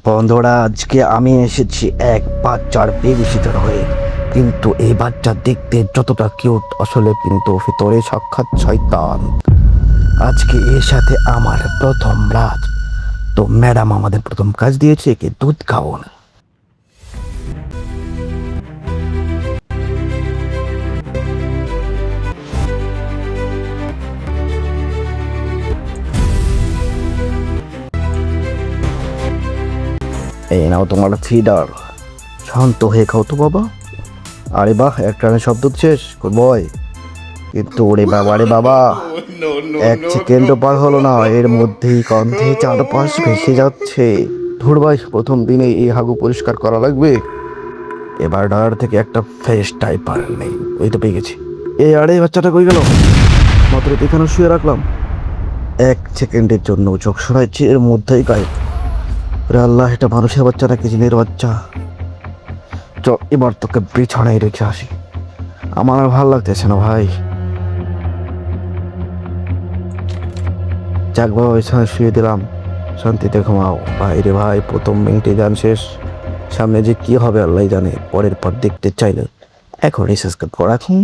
বন্ধুরা, আজকে আমি এসেছি এক বাচ্চার বেবিসিটার হয়ে। কিন্তু এই বাচ্চা দেখতে যতটা কিউট, আসলে কিন্তু ভিতরে সাক্ষাৎ শয়তান। আজকে এর সাথে আমার প্রথম রাত। তো ম্যাডাম আমাদের প্রথম কাজ দিয়েছে কি দুধ খাওয়ান। এই নাও তোমার ফিডার, শান্ত হয়ে খাও তো বাবা। আরে বাহ, এক টানে সব দুধ শেষ, গুড বয়। কিন্তু ওরে বাবা রে বাবা, এক সেকেন্ডও পার হলো না, এর মধ্যেই গন্ধে চারপাশ ভেসে যাচ্ছে। ধুর ভাই, প্রথম দিনে এই হাগু পরিষ্কার করা লাগবে। এবার ডয়ার থেকে একটা ফ্রেশ ডাইপার নেই। ওই তো পেয়ে গেছি। এই আরে বাচ্চাটা কই গেল? মাত্র তো এখানে শুয়ে রাখলাম, এক সেকেন্ডের জন্য চোখ সরাইছি, এর মধ্যেই গায়েব। রে আল্লাহ, এটা মানুষের বাচ্চা নাকি জিনের বাচ্চা? চ, এবার তোকে বিছানায় রেখে আসি। আমার আর ভালো লাগতেছে না ভাই। যাক বাবা, বিছানায় শুয়ে দিলাম, শান্তিতে ঘুমাও। ভাই রে ভাই, প্রথম মিনিটে গান শেষ। সামনে যে কি হবে আল্লাহ জানে। পরের পর দেখতে চাইলে এখন সাবস্ক্রাইব করা এখন।